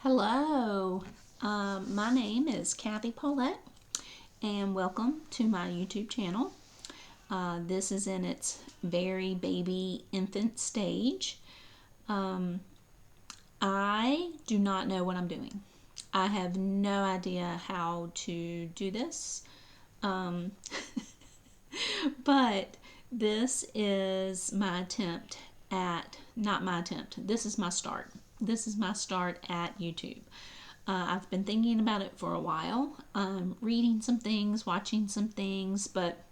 Hello, my name is Kathy Paulette, and welcome to my YouTube channel. This is in its very baby infant stage. Um, I do not know what I'm doing. I have no idea how to do this, um, but this is my attempt not my attempt, this is my start. This is my start at YouTube. I've been thinking about it for a while, reading some things, watching some things, but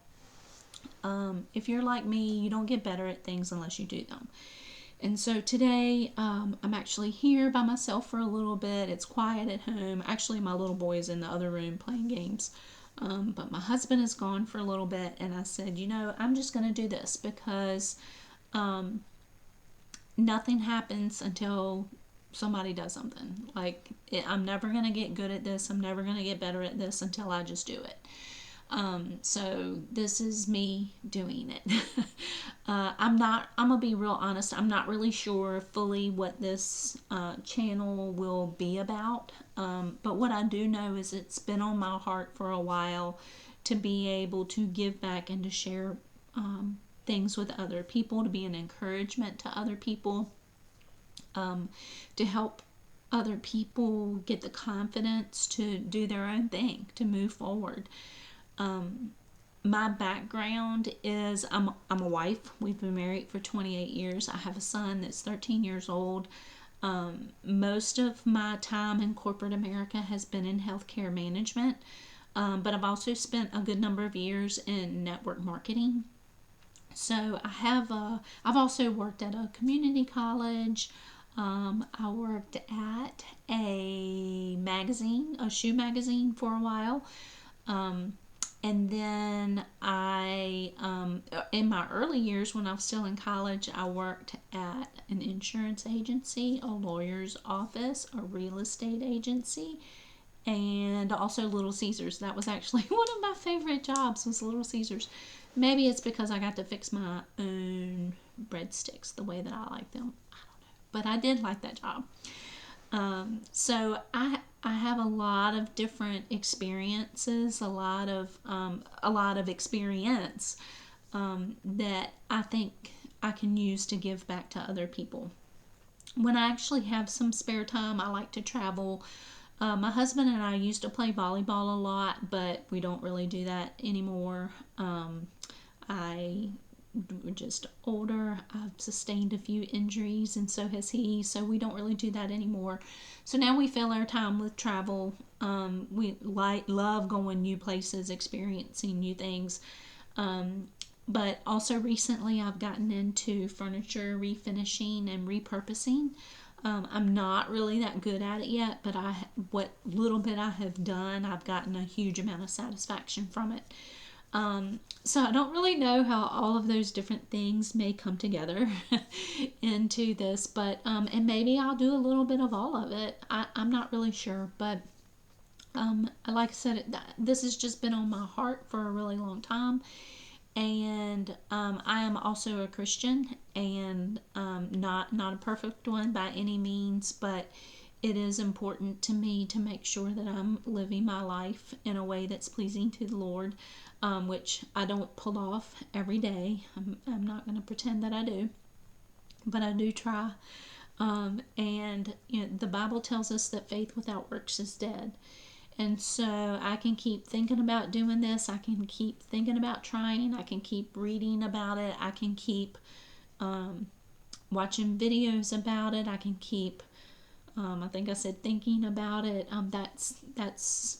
if you're like me, you don't get better at things unless you do them. And so today, I'm actually here by myself for a little bit. It's quiet at home. Actually, my little boy is in the other room playing games. But my husband is gone for a little bit, and I said, I'm just going to do this because um, nothing happens until somebody does something. I'm never going to get good at this. I'm never going to get better at this until I just do it. So this is me doing it. I'm going to be real honest, I'm not really sure fully what this channel will be about. But what I do know is it's been on my heart for a while to be able to give back and to share things with other people, to be an encouragement to other people, to help other people get the confidence to do their own thing, to move forward. My background is I'm a wife. We've been married for 28 years. I have a son that's 13 years old. Most of my time in corporate America has been in healthcare management, but I've also spent a good number of years in network marketing. So I've also worked at a community college. I worked at a shoe magazine for a while. Um, and then in my early years when I was still in college, I worked at an insurance agency, a lawyer's office, a real estate agency, and also Little Caesars. That was actually one of my favorite jobs, was Little Caesars. Maybe it's because I got to fix my own breadsticks the way that I like them. I don't know, but I did like that job. So I have a lot of different experiences, a lot of experience that I think I can use to give back to other people. When I actually have some spare time, I like to travel. My husband and I used to play volleyball a lot, but we don't really do that anymore. I We're just older. I've sustained a few injuries, and so has he. So we don't really do that anymore. So now we fill our time with travel. Love going new places, experiencing new things. But also recently, I've gotten into furniture refinishing and repurposing. I'm not really that good at it yet, but what little bit I have done, I've gotten a huge amount of satisfaction from it. So I don't really know how all of those different things may come together into this, but and maybe I'll do a little bit of all of it. I'm not really sure, but like I said, this has just been on my heart for a really long time, and I am also a Christian, and not a perfect one by any means, but it is important to me to make sure that I'm living my life in a way that's pleasing to the Lord, which I don't pull off every day. I'm not going to pretend that I do, but I do try. And the Bible tells us that faith without works is dead. And so I can keep thinking about doing this. I can keep thinking about trying. I can keep reading about it. I can keep watching videos about it. I can keep, I think I said thinking about it. That's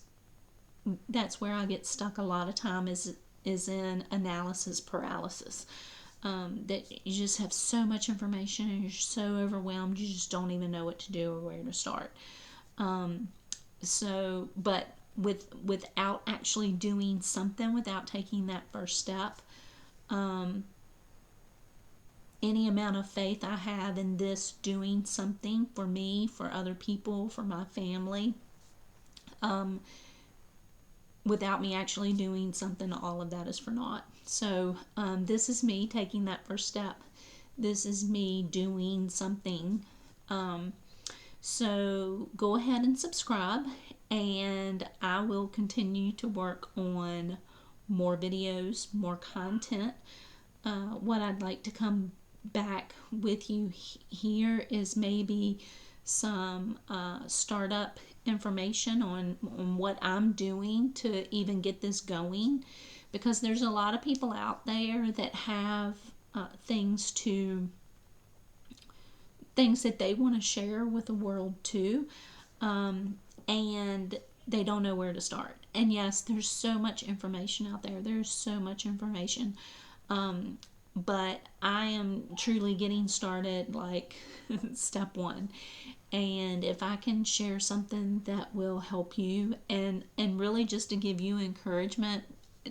where I get stuck a lot of time, is in analysis paralysis. That you just have so much information and you're so overwhelmed you just don't even know what to do or where to start. But without actually doing something, without taking that first step, any amount of faith I have in this doing something for me, for other people, for my family, um, without me actually doing something, all of that is for naught. So this is me taking that first step. This is me doing something. So go ahead and subscribe, and I will continue to work on more videos, more content. What I'd like to come back with you here is maybe some startup information on what I'm doing to even get this going, because there's a lot of people out there that have things that they want to share with the world too, and they don't know where to start. And yes, there's so much information out there. There's so much information. But I am truly getting started, like step one. And if I can share something that will help you, and really just to give you encouragement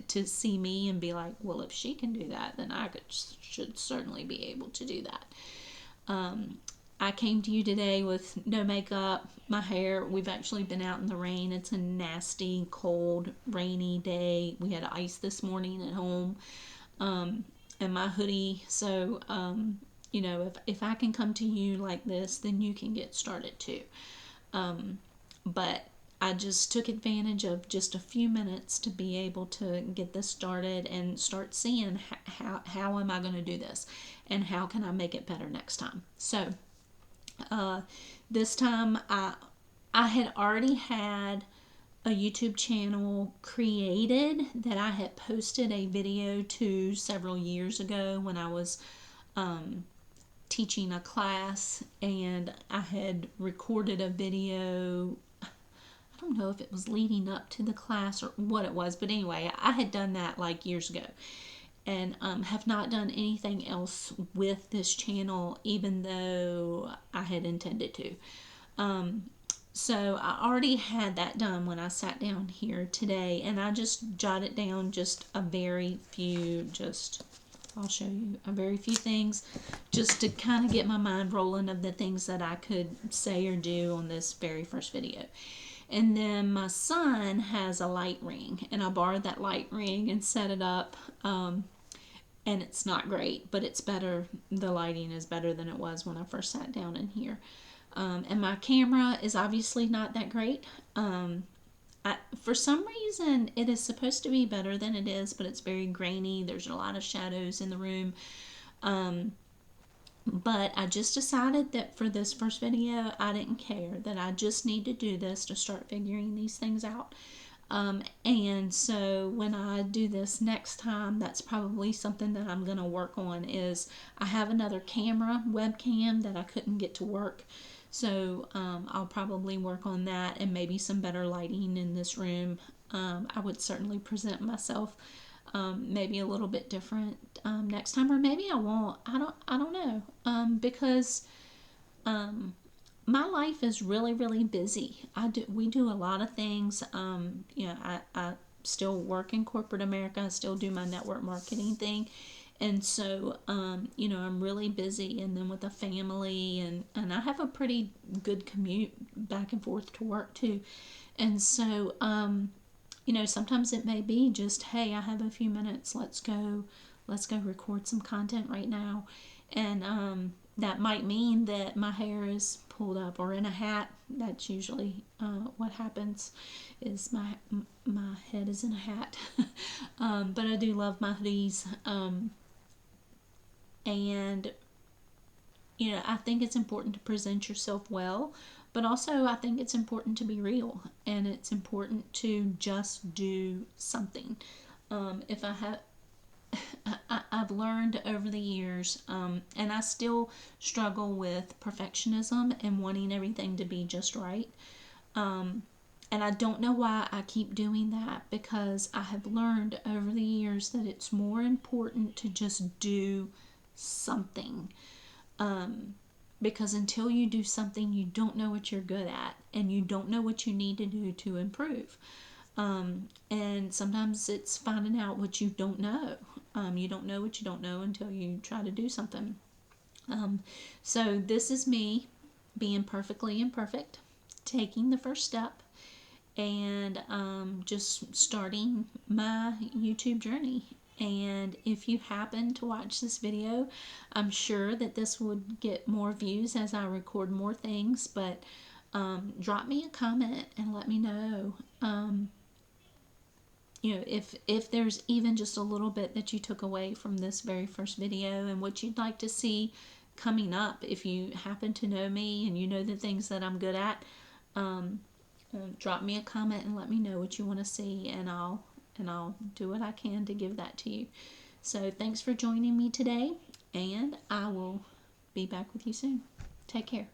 to see me and be like, well, if she can do that, then should certainly be able to do that. I came to you today with no makeup, my hair. We've actually been out in the rain. It's a nasty, cold, rainy day. We had ice this morning at home, and my hoodie. So, if I can come to you like this, then you can get started too. But I just took advantage of just a few minutes to be able to get this started and start seeing how am I going to do this, and how can I make it better next time. So this time I had already had a YouTube channel created that I had posted a video to several years ago when I was teaching a class, and I had recorded a video. I don't know if it was leading up to the class or what it was, but anyway, I had done that like years ago, and have not done anything else with this channel, even though I had intended to. So I already had that done when I sat down here today, and I just jotted down just a very few, I'll show you a very few things just to kind of get my mind rolling of the things that I could say or do on this very first video. And then my son has a light ring, and I borrowed that light ring and set it up. And it's not great, but it's better. The lighting is better than it was when I first sat down in here. And my camera is obviously not that great. For some reason, it is supposed to be better than it is, but it's very grainy. There's a lot of shadows in the room. But I just decided that for this first video, I didn't care, that I just need to do this to start figuring these things out. And so when I do this next time, that's probably something that I'm going to work on. Is I have another camera, webcam, that I couldn't get to work. So I'll probably work on that, and maybe some better lighting in this room. I would certainly present myself maybe a little bit different next time, or maybe I won't. I don't know, because my life is really, really busy. We do a lot of things. I still work in corporate America. I still do my network marketing thing. And so, I'm really busy, and then with a family, and I have a pretty good commute back and forth to work too. And so, sometimes it may be just, hey, I have a few minutes. Let's go record some content right now. And that might mean that my hair is pulled up or in a hat. That's usually what happens, is my head is in a hat. But I do love my hoodies. And I think it's important to present yourself well, but also I think it's important to be real, and it's important to just do something. If I have I've learned over the years, and I still struggle with perfectionism and wanting everything to be just right. And I don't know why I keep doing that, because I have learned over the years that it's more important to just do something. Because until you do something, you don't know what you're good at, and you don't know what you need to do to improve. And sometimes it's finding out what you don't know. You don't know what you don't know until you try to do something. So this is me being perfectly imperfect, taking the first step, and just starting my YouTube journey. And if you happen to watch this video, I'm sure that this would get more views as I record more things, but drop me a comment and let me know. If there's even just a little bit that you took away from this very first video and what you'd like to see coming up. If you happen to know me and you know the things that I'm good at, drop me a comment and let me know what you want to see, and I'll do what I can to give that to you. So thanks for joining me today, and I will be back with you soon. Take care.